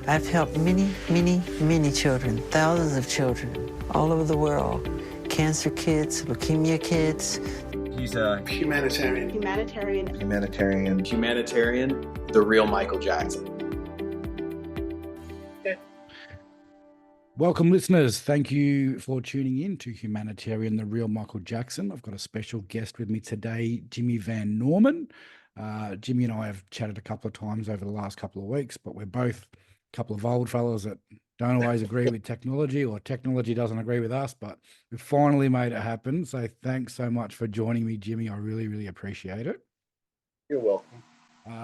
I've helped many, many, many children, thousands of children all over the world. Cancer kids, leukemia kids. He's a humanitarian. The real Michael Jackson. Welcome, listeners. Thank you for tuning in to Humanitarian, the real Michael Jackson. I've got a special guest with me today, Jimmy Van Norman. Jimmy and I have chatted a couple of times over the last couple of weeks, but we're both a couple of old fellas that don't always agree with technology, or technology doesn't agree with us, but we've finally made it happen. So thanks so much for joining me, Jimmy. I really, really appreciate it. You're welcome.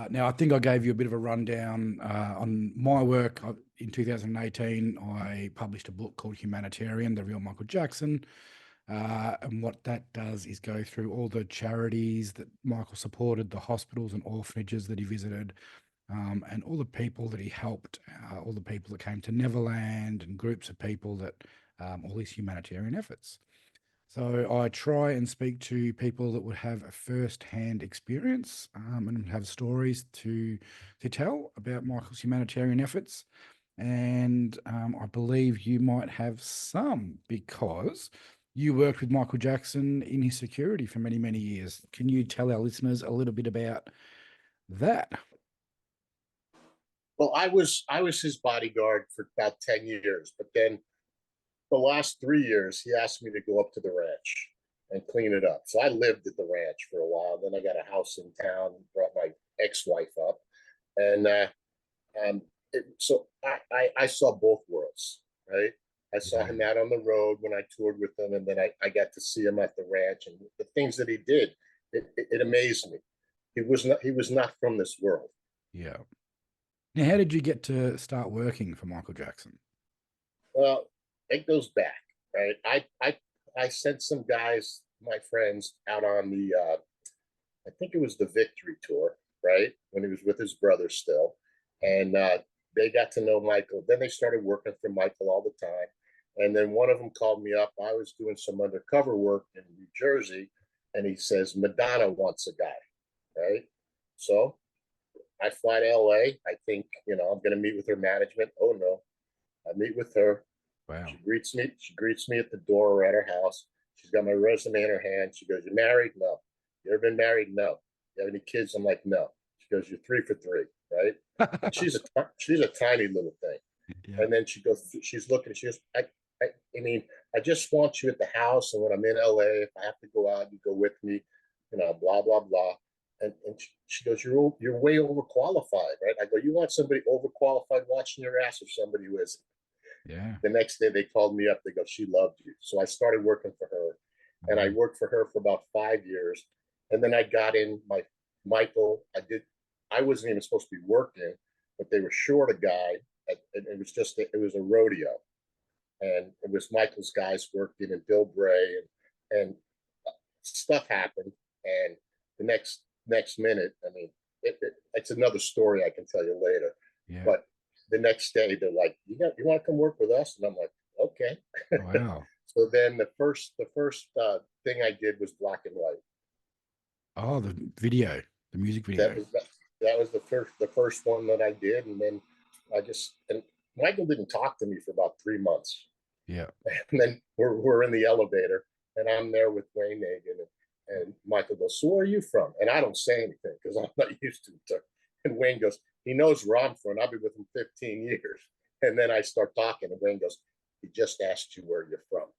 Now, I think I gave you a bit of a rundown on my work. In 2018, I published a book called Humanitarian, the real Michael Jackson. And what that does is go through all the charities that Michael supported, the hospitals and orphanages that he visited, and all the people that he helped, all the people that came to Neverland, and groups of people that, all these humanitarian efforts. So I try and speak to people that would have a first-hand experience and have stories to tell about Michael's humanitarian efforts. And I believe you might have some, because you worked with Michael Jackson in his security for many, many years. Can you tell our listeners a little bit about that? Well, I was his bodyguard for about 10 years, but then the last 3 years, he asked me to go up to the ranch and clean it up. So I lived at the ranch for a while. Then I got a house in town, brought my ex-wife up. And so I saw both worlds, right? I saw him out on the road when I toured with him, and then I got to see him at the ranch, and the things that he did, it amazed me. He was not from this world. Yeah. Now, how did you get to start working for Michael Jackson? Well, it goes back, right? I sent some guys, my friends, out on the I think it was the Victory Tour, right? When he was with his brother still. And they got to know Michael. Then they started working for Michael all the time. And then one of them called me up. I was doing some undercover work in New Jersey, and he says, Madonna wants a guy, right? So I fly to LA. I think, I'm going to meet with her management. Oh, no. I meet with her. Wow. She greets me at the door or at her house. She's got my resume in her hand. She goes, "You married? No. You ever been married? No. You have any kids?" I'm like, "No." She goes, "You're 3 for 3, right?" And she's a tiny little thing. Yeah. And then she's looking. She goes, I just want you at the house, and when I'm in LA, if I have to go out, you go with me, blah blah blah. And she goes, "You're way overqualified, right?" I go, "You want somebody overqualified watching your ass, or somebody who isn't?" Yeah. The next day they called me up. They go, "She loved you." So I started working for her, and I worked for her for about 5 years. And then I got in Michael. I wasn't even supposed to be working, but they were short a guy. And it was a rodeo. And it was Michael's guys working, and Bill Bray, and stuff happened. And the next minute, it's another story I can tell you later. Yeah. But the next day they're like, you want to come work with us? And I'm like, okay. Wow. So then the first thing I did was black and white. Oh, the music video. That was the first one that I did. And then and Michael didn't talk to me for about 3 months. Yeah. And then we're in the elevator, and I'm there with Wayne Nagin, and Michael goes, "So where are you from?" And I don't say anything because I'm not used to it. And Wayne goes, "He knows where I'm from. I've been with him 15 years. And then I start talking, and Wayne goes, "He just asked you where you're from."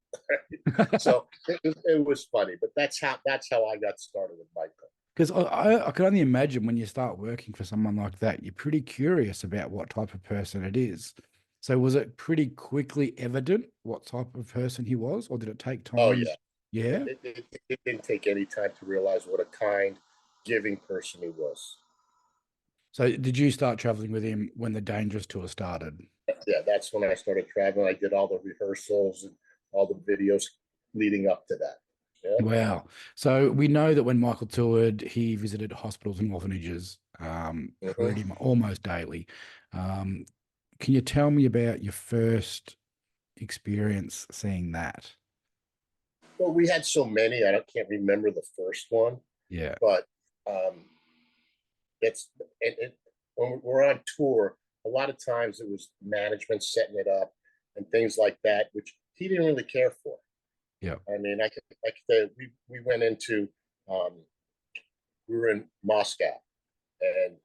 So it was funny, but that's how I got started with Michael. Because I can only imagine when you start working for someone like that, you're pretty curious about what type of person it is. So was it pretty quickly evident what type of person he was, or did it take time? Oh, yeah. Yeah? It didn't take any time to realize what a kind, giving person he was. So did you start traveling with him when the Dangerous tour started? Yeah, that's when I started traveling. I did all the rehearsals and all the videos leading up to that. Yeah. Wow. So we know that when Michael toured, he visited hospitals and orphanages pretty much almost daily. Can you tell me about your first experience seeing that? Well, we had so many, I can't remember the first one. Yeah. But when we're on tour, a lot of times it was management setting it up and things like that, which he didn't really care for. Yeah. I mean, we went into, um, we were in Moscow, and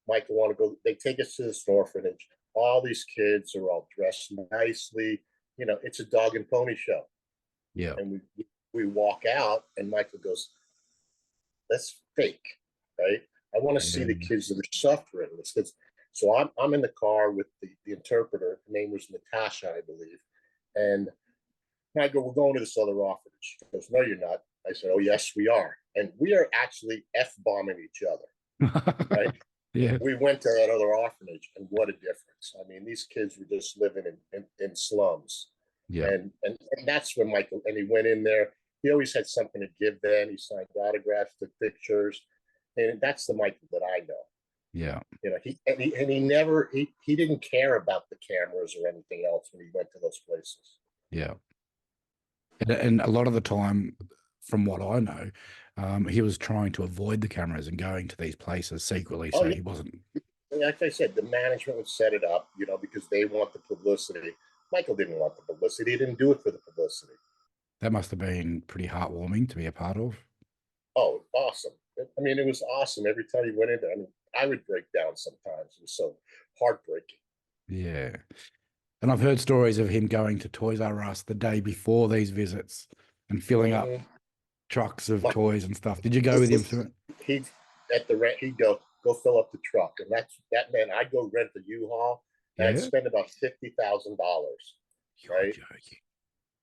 Michael wanted to go. They take us to this orphanage. All these kids are all dressed nicely. You know, it's a dog and pony show. Yeah. And we walk out, and Michael goes, "That's fake, right? I want to see the kids that are suffering." So I'm in the car with the interpreter. Her name was Natasha, I believe, and I go, "We're going to this other orphanage." She goes, "No, you're not." I said, "Oh, yes, we are, and we are actually f-bombing each other." Right? Yeah. We went to that other orphanage, and what a difference! I mean, these kids were just living in slums. Yeah. And that's when Michael, and he went in there. He always had something to give then. He signed autographs, took pictures, and that's the Michael that I know. Yeah. You know, he never he didn't care about the cameras or anything else when he went to those places. Yeah. And a lot of the time, from what I know, he was trying to avoid the cameras and going to these places secretly, Oh, so yeah. he wasn't. Like I said, the management would set it up, you know, because they want the publicity. Michael didn't want the publicity. He didn't do it for the publicity. That must have been pretty heartwarming to be a part of. Oh, awesome. I mean, it was awesome. Every time he went in there, I mean, I would break down sometimes. It was so heartbreaking. Yeah. And I've heard stories of him going to Toys R Us the day before these visits and filling up trucks of toys and stuff. Did you go with him for it? He'd at the rent, he'd go fill up the truck. And that meant I'd go rent the U-Haul, and I'd spend about $50,000, right?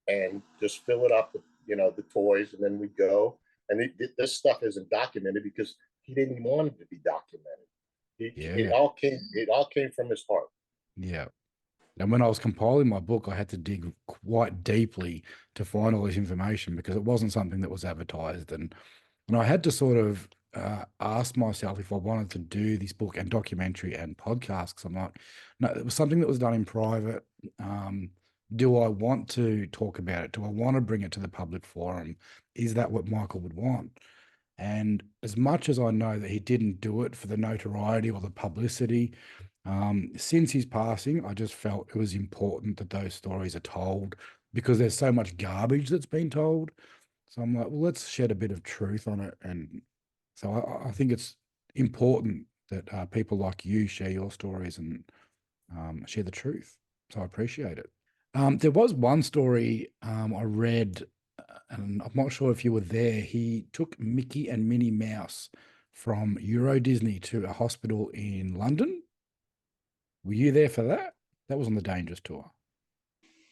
And just fill it up with, you know, the toys, and then we'd go. And this stuff isn't documented because he didn't want it to be documented. It all came from his heart. Yeah. And when I was compiling my book, I had to dig quite deeply to find all this information because it wasn't something that was advertised. And I had to sort of ask myself if I wanted to do this book and documentary and podcast. 'Cause I'm like, no, it was something that was done in private. Do I want to talk about it? Do I want to bring it to the public forum? Is that what Michael would want? And as much as I know that he didn't do it for the notoriety or the publicity, since his passing, I just felt it was important that those stories are told because there's so much garbage that's been told. So I'm like, well, let's shed a bit of truth on it. And so I think it's important that people like you share your stories and share the truth. So I appreciate it. There was one story I read, and I'm not sure if you were there. He took Mickey and Minnie Mouse from Euro Disney to a hospital in London. Were you there for that? That was on the Dangerous tour.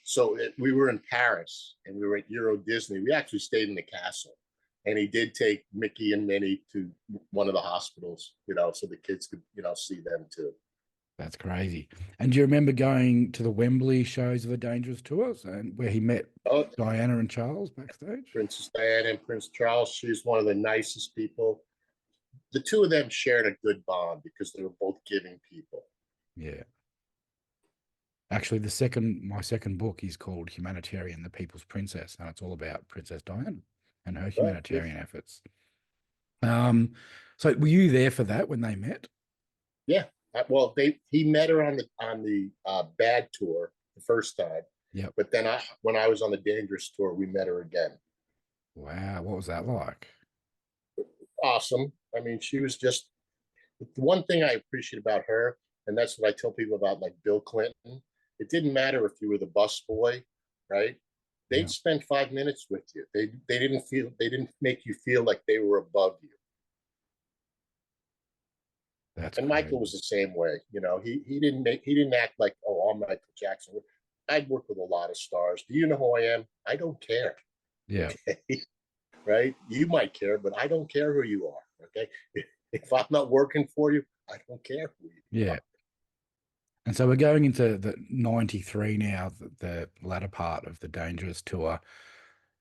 So we were in Paris, and we were at Euro Disney. We actually stayed in the castle, and he did take Mickey and Minnie to one of the hospitals, you know, so the kids could, you know, see them too. That's crazy. And do you remember going to the Wembley shows of the Dangerous tours and where he met Diana and Charles backstage? Princess Diana and Prince Charles. She's one of the nicest people. The two of them shared a good bond because they were both giving people. Yeah. Actually, my second book is called Humanitarian, the People's Princess, and it's all about Princess Diana and her humanitarian efforts. So were you there for that when they met? Yeah. Well, he met her on the bad tour the first time. Yeah. But then when I was on the Dangerous tour, we met her again. Wow, what was that like? Awesome. I mean, she was just the one thing I appreciate about her, and that's what I tell people about, like Bill Clinton. It didn't matter if you were the bus boy, right? They'd spend 5 minutes with you. They didn't make you feel like they were above you. And Michael was the same way. You know, he didn't act like, oh, I'm Michael Jackson. I'd work with a lot of stars. Do you know who I am? I don't care. Yeah. Okay? Right? You might care, but I don't care who you are. Okay. If I'm not working for you, I don't care who you are. And so we're going into the 93 now, the latter part of the Dangerous tour.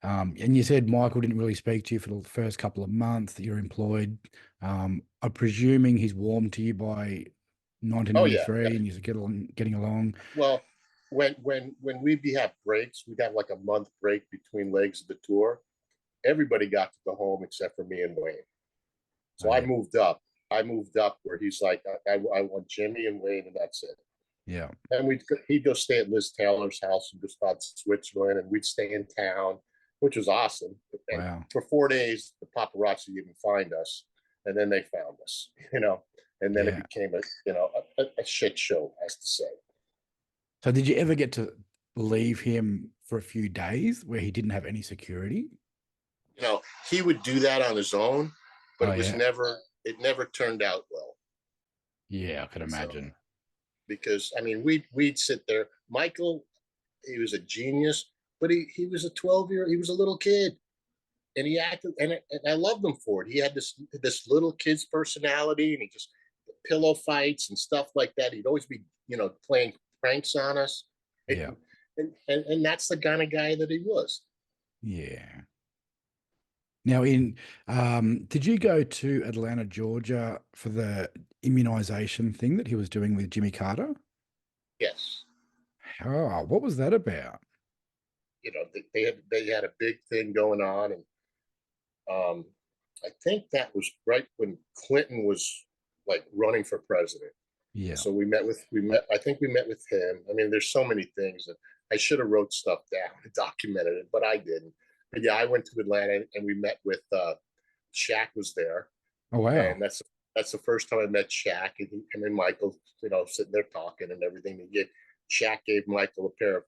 And you said Michael didn't really speak to you for the first couple of months that you're employed. I'm presuming he's warmed to you by 1993 and you're getting along. Well, when we'd have breaks, we'd have like a month break between legs of the tour. Everybody got to go home except for me and Wayne. So I moved up. I moved up where he's like, I want Jimmy and Wayne, and that's it. Yeah. And he'd go stay at Liz Taylor's house in Gstaad, Switzerland, and we'd stay in town, which was awesome. And Wow. for 4 days, the paparazzi didn't find us, and then they found us, and then it Yeah. became a shit show, as to say. So did you ever get to leave him for a few days where he didn't have any security? He would do that on his own, but Oh, it never turned out well. Yeah, I could imagine. Because we'd sit there. Michael, he was a genius, but he was a 12-year-old. He was a little kid, and he acted, and I loved him for it. He had this little kid's personality, and he just pillow fights and stuff like that. He'd always be playing pranks on us. Yeah. And that's the kind of guy that he was. Yeah. Now, did you go to Atlanta, Georgia for the immunization thing that he was doing with Jimmy Carter? Yes. Oh, what was that about? They had a big thing going on, and I think that was right when Clinton was like running for president. Yeah. So I think we met with him. There's so many things that I should have wrote stuff down and documented it, but I didn't. But yeah, I went to Atlanta and we met with Shaq was there. Oh, wow. And that's the first time I met Shaq, and him and Michael, sitting there talking and everything. Shaq gave Michael a pair of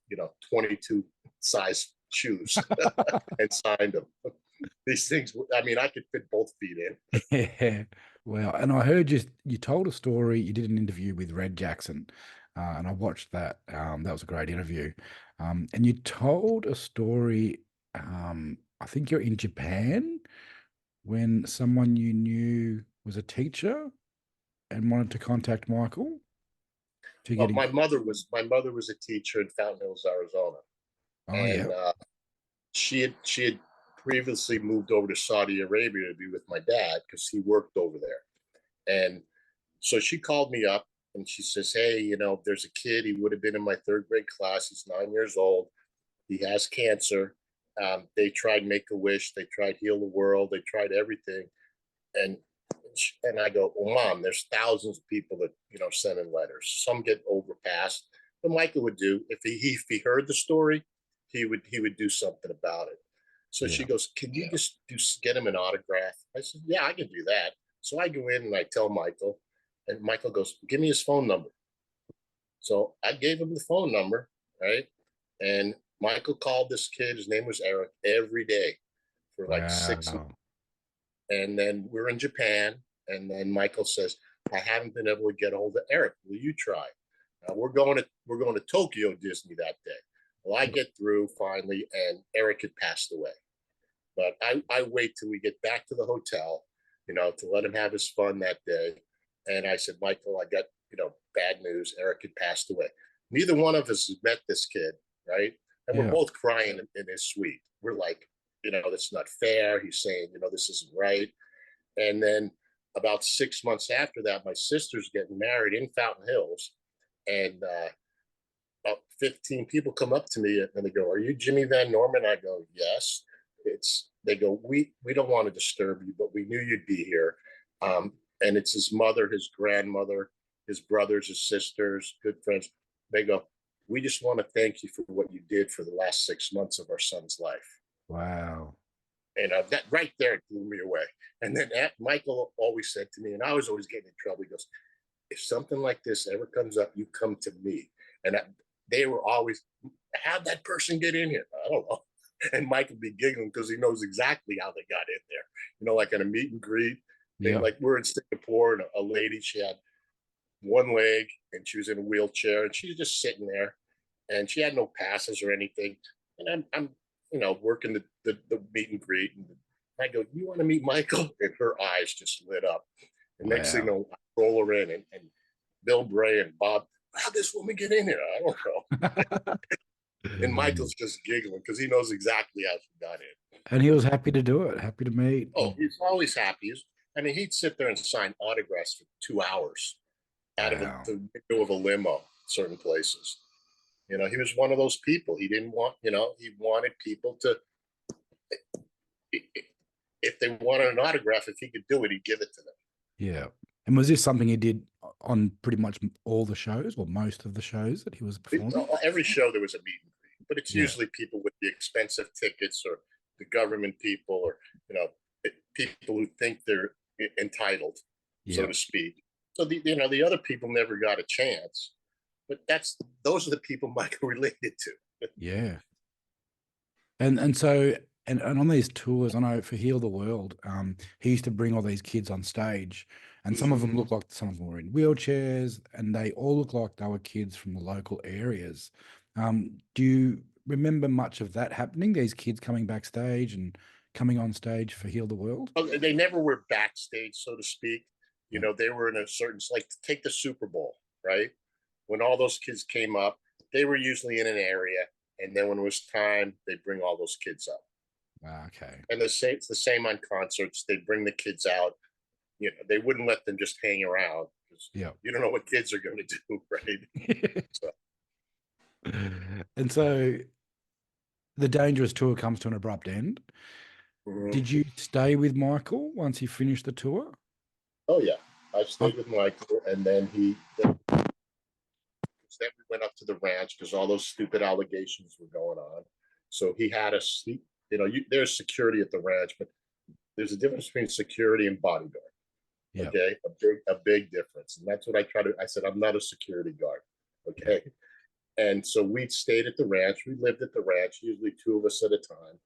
22 size shoes and signed them. These things, I could fit both feet in. Yeah. Wow. And I heard you told a story, you did an interview with Red Jackson, and I watched that. That was a great interview. And you told a story, I think you're in Japan, when someone you knew was a teacher and wanted to contact Michael to get my mother was a teacher in Fountain Hills, Arizona. Oh, and yeah. She had previously moved over to Saudi Arabia to be with my dad because he worked over there. And so she called me up and she says, hey, there's a kid. He would have been in my 3rd grade class. He's 9 years old. He has cancer. They tried Make-A-Wish. They tried Heal the World. They tried everything. And I go, well, Mom, there's thousands of people that, send in letters. Some get overpassed. But Michael would do, if he heard the story, he would do something about it. So she goes, can you just get him an autograph? I said, yeah, I can do that. So I go in and I tell Michael, and Michael goes, give me his phone number. So I gave him the phone number, right? And Michael called this kid, his name was Eric, every day for like 6 months. And then we're in Japan, and then Michael says, I haven't been able to get a hold of Eric. Will you try? We're going to Tokyo Disney that day. Well, I get through finally, and Eric had passed away. But I wait till we get back to the hotel, to let him have his fun that day. And I said, Michael, I got, bad news. Eric had passed away. Neither one of us has met this kid, right? And we're both crying in his suite. We're like, that's not fair. He's saying, this isn't right. And then about 6 months after that, my sister's getting married in Fountain Hills. And about 15 people come up to me and they go, are you Jimmy Van Norman? I go, yes. They go, we don't want to disturb you, but we knew you'd be here. And it's his mother, his grandmother, his brothers, his sisters, good friends. They go, we just want to thank you for what you did for the last 6 months of our son's life. Wow. And that right there blew me away. And then Michael always said to me, and I was always getting in trouble, he goes, if something like this ever comes up, you come to me. And they were always, how'd that person get in here? I don't know. And Mike would be giggling because he knows exactly how they got in there. Like at a meet and greet. Like we're in Singapore, and a lady, she had one leg and she was in a wheelchair, and she was just sitting there, and she had no passes or anything. And I'm working the meet and greet, and I go, you want to meet Michael? And her eyes just lit up. And next thing you know, I roll her in, and Bill Bray and Bob, how'd this woman get in here? I don't know. And Michael's just giggling because he knows exactly how she got in. And he was happy to do it, happy to meet. Oh, he's always happy. He'd sit there and sign autographs for 2 hours out of the window of a limo, certain places. He was one of those people. He didn't want, he wanted people to, if they wanted an autograph, if he could do it, he'd give it to them. Yeah. And was this something he did on pretty much all the shows or most of the shows that he was performing? Every show there was a meet and greet, but it's Yeah. usually people with the expensive tickets or the government people or, people who think they're entitled, so Yeah. to speak. So the other people never got a chance, but those are the people Michael related to. Yeah. And so on these tours, I know for Heal the World, he used to bring all these kids on stage, and some of them look like some of them were in wheelchairs, and they all look like they were kids from the local areas. Do you remember much of that happening? These kids coming backstage and coming on stage for Heal the World? They never were backstage, so to speak. Yeah. They were in a certain, like, take the Super Bowl, right? When all those kids came up, they were usually in an area, and then when it was time, they'd bring all those kids up. Okay. And it's the same on concerts. They'd bring the kids out. They wouldn't let them just hang around because Yeah. you don't know what kids are going to do, right? And so the Dangerous tour comes to an abrupt end. Mhm. Did you stay with Michael once he finished the tour? Oh yeah, I stayed with Michael, and then then we went up to the ranch because all those stupid allegations were going on. So he had us. There's security at the ranch, but there's a difference between security and bodyguard. Yeah. Okay, a big difference, and that's what I said, I'm not a security guard. Okay, and so we stayed at the ranch. We lived at the ranch, usually two of us at a time,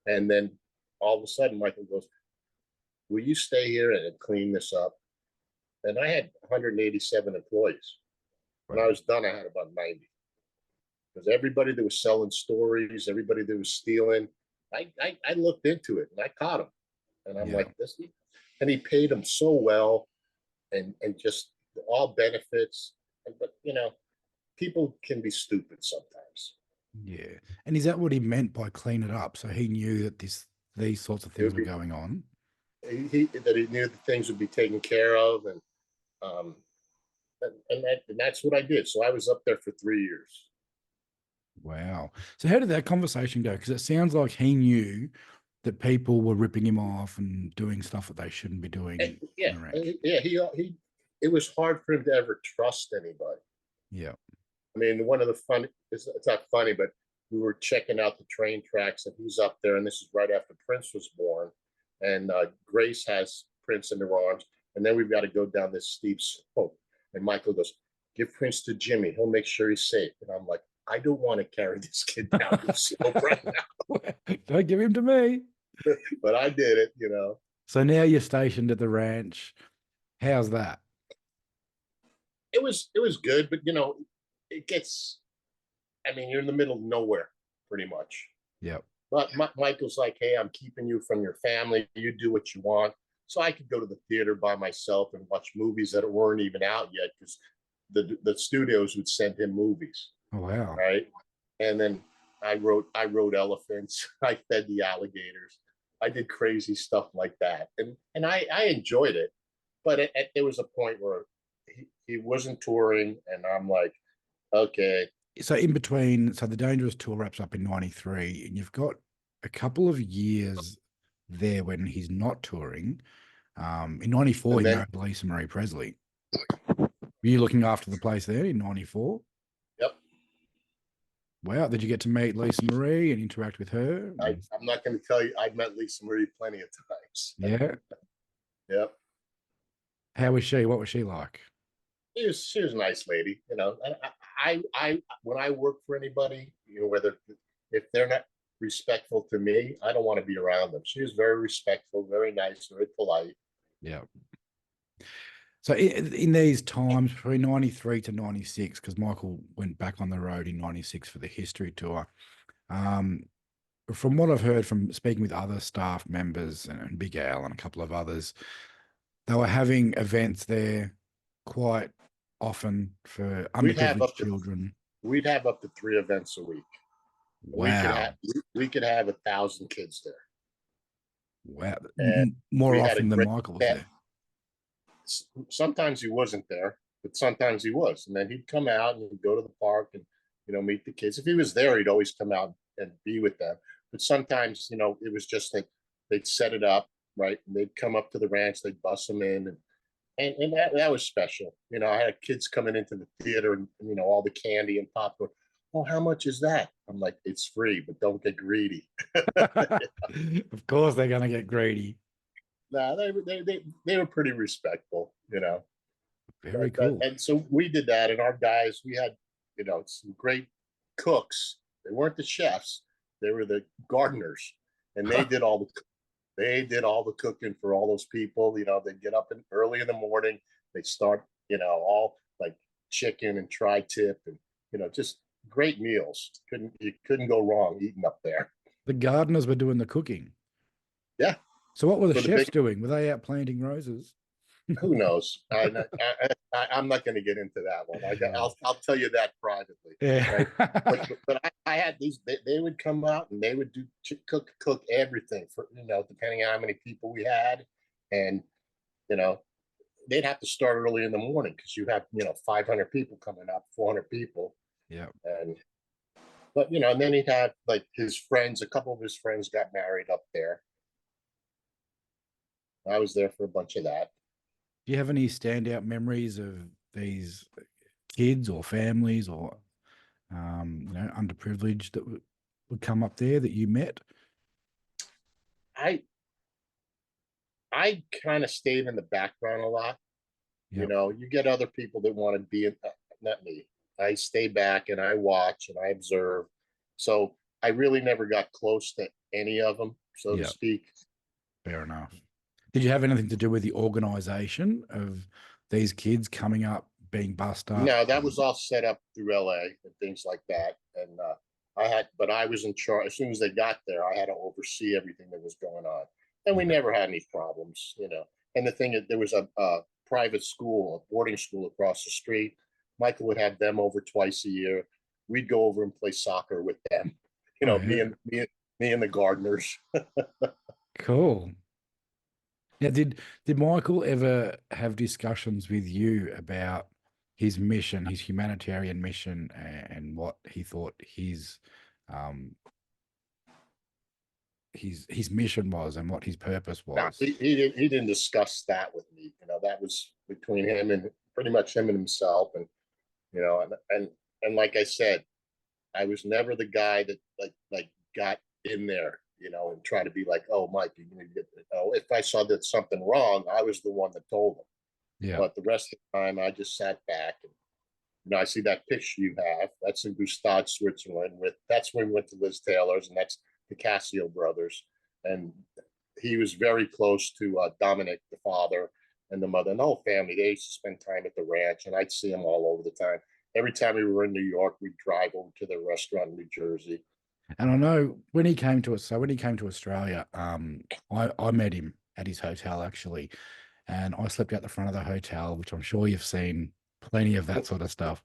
and then all of a sudden, Michael goes, "Will you stay here and clean this up?" And I had 187 employees. When I was done, I had about 90. Because everybody that was selling stories, everybody that was stealing, I looked into it and I caught them. And I'm like, this, and he paid them so well, and just all benefits. But people can be stupid sometimes. Yeah. And is that what he meant by clean it up? So he knew that these sorts of things were going on? He knew that things would be taken care of, and that's what I did. So I was up there for 3 years. Wow. So how did that conversation go? Because it sounds like he knew that people were ripping him off and doing stuff that they shouldn't be doing. It was hard for him to ever trust anybody. Yeah. I mean, one of the fun, it's not funny, but we were checking out the train tracks, and he's up there, and this is right after Prince was born, and Grace has Prince in her arms, and then we've got to go down this steep slope, and Michael goes, "Give Prince to Jimmy, he'll make sure he's safe." And I'm like, I don't want to carry this kid down this slope right now. Don't give him to me. But I did it, So now you're stationed at the ranch. How's that? It was good, but it gets, I mean, you're in the middle of nowhere pretty much. Yep. But Michael's like, "Hey, I'm keeping you from your family. You do what you want." So I could go to the theater by myself and watch movies that weren't even out yet, because the studios would send him movies. Oh, wow. Right. And then I rode elephants. I fed the alligators. I did crazy stuff like that. And I enjoyed it. But there was a point where he wasn't touring, and I'm like, okay. So in between, so the Dangerous tour wraps up in 93, and you've got a couple of years there when he's not touring. In 94, he married Lisa Marie Presley. Were you looking after the place there in 94? Yep. Wow. Did you get to meet Lisa Marie and interact with her? I'm not going to tell you, I've met Lisa Marie plenty of times. Yeah. Yep. How was she? What was she like? She was a nice lady. I when I work for anybody, whether if they're not respectful to me, I don't want to be around them. She was very respectful, very nice, very polite. Yeah. So in these times between 93 to 96, because Michael went back on the road in 96 for the History Tour, from what I've heard from speaking with other staff members and Big Al and a couple of others, they were having events there quite often for underprivileged children. We'd have up to 3 events a week. Wow. We could have 1,000 kids there. Wow. And more often than Michael was there. Sometimes he wasn't there, but sometimes he was. And then he'd come out and he'd go to the park and, meet the kids. If he was there, he'd always come out and be with them. But sometimes, it was just like they'd set it up, right? And they'd come up to the ranch, they'd bus them in, and and that was special. You know, I had kids coming into the theater and you know all the candy and popcorn. Oh, how much is that? I'm like, it's free, but don't get greedy. Of course, they're gonna get greedy. Nah, they were pretty respectful, you know. Very cool. And so we did that, and our guys, we had, you know, some great cooks. They weren't the chefs; they were the gardeners, and they did all the cooking for all those people. You know, they'd get up early in the morning. They'd start, you know, all like chicken and tri-tip, and you know, just great meals. You couldn't go wrong eating up there. The gardeners were doing the cooking. Yeah. So what were the For the chefs big, doing? Were they out planting roses? who knows? I'm not going to get into that one. I'll tell you that privately. Yeah. Right? But I had these. They would come out and they would do cook everything for, you know, depending on how many people we had, and you know they'd have to start early in the morning because you have, you know, 500 people coming up, 400 people. Yeah. And but you know, and then he'd have like his friends. A couple of his friends got married up there. I was there for a bunch of that. Do you have any standout memories of these kids or families or you know, underprivileged that would come up there that you met? I kind of stayed in the background a lot. Yep. You know, you get other people that want to be in, not me. I stay back and I watch and I observe. So I really never got close to any of them, so to Yep. speak. Fair enough. Did you have anything to do with the organization of these kids coming up, being bussed up? No, that was all set up through LA and things like that. And but I was in charge. As soon as they got there, I had to oversee everything that was going on. And we never had any problems, you know. And the thing is, there was a private school, a boarding school across the street. Michael would have them over twice a year. We'd go over and play soccer with them. You know, yeah. me and the gardeners. Cool. Now, did Michael ever have discussions with you about his mission, his humanitarian mission, and what he thought his mission was and what his purpose No, was? he didn't discuss that with me. You know, that was between him and pretty much him and himself. And you know, and like I said, I was never the guy that like got in there, you know, and try to be like, oh, Mike, you need to get. If I saw that something wrong, I was the one that told him. Yeah. But the rest of the time, I just sat back and, you know, I see that picture you have. That's in Gstaad, Switzerland. That's when we went to Liz Taylor's, and that's the Casio brothers. And he was very close to Dominic, the father, and the mother, and the whole family. They used to spend time at the ranch, and I'd see them all over the time. Every time we were in New York, we'd drive over to the restaurant in New Jersey. And I know when he came to us, so when he came to Australia, I met him at his hotel actually, and I slept out the front of the hotel, which I'm sure you've seen plenty of that sort of stuff.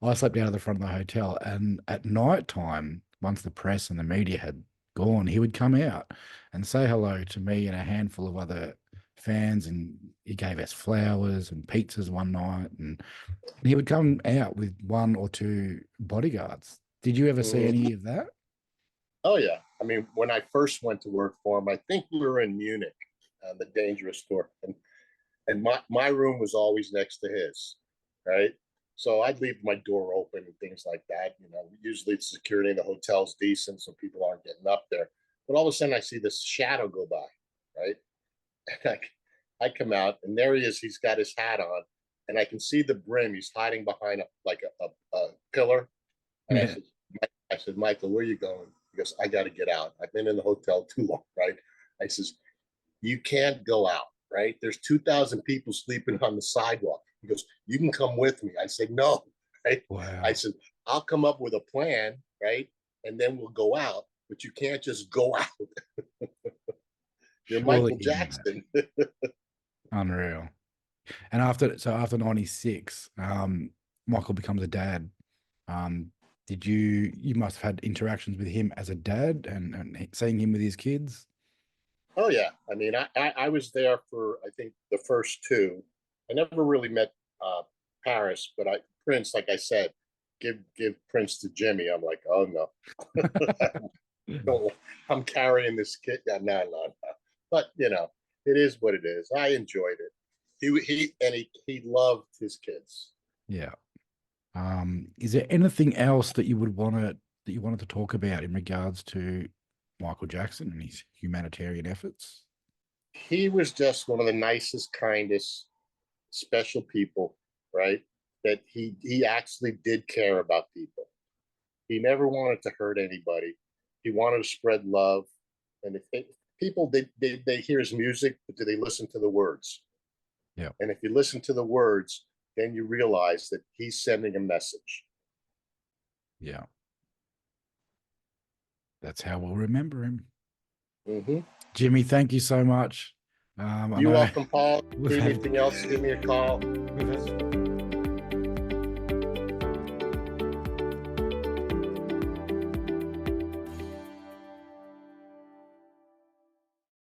I slept out of the front of the hotel, and at night time, once the press and the media had gone, he would come out and say hello to me and a handful of other fans, and he gave us flowers and pizzas one night, and he would come out with one or two bodyguards. Did you ever see any of that? Oh yeah, I mean, when I first went to work for him, I think we were in Munich, the Dangerous store, and my room was always next to his, right? So I'd leave my door open and things like that. You know, usually the security in the hotel's decent, so people aren't getting up there. But all of a sudden, I see this shadow go by, right? And I come out, and there he is. He's got his hat on, and I can see the brim. He's hiding behind a pillar. And Yeah. I said, Michael, where are you going? He goes, I got to get out. I've been in the hotel too long, right? I says, you can't go out, right? There's 2,000 people sleeping on the sidewalk. He goes, you can come with me. I said, no, right? Wow. I said, I'll come up with a plan, right? And then we'll go out, but you can't just go out. You're Surely Michael Jackson. Unreal. And after 96, Michael becomes a dad. Did you must have had interactions with him as a dad and seeing him with his kids? Oh yeah, I mean, I was there for I think the first two. I never really met Paris, but Prince, like I said, give Prince to Jimmy. I'm like, oh no, no, I'm carrying this kid. Yeah, no. But you know, it is what it is. I enjoyed it. He loved his kids. Yeah. Is there anything else that you wanted to talk about in regards to Michael Jackson and his humanitarian efforts? He was just one of the nicest, kindest, special people, right? That he actually did care about people. He never wanted to hurt anybody. He wanted to spread love. And if people they hear his music, but do they listen to the words? Yeah. And if you listen to the words, then you realize that he's sending a message. Yeah. That's how we'll remember him. Mm-hmm. Jimmy, thank you so much. You're welcome, Paul. We've Need had- anything else, give me a call. We've had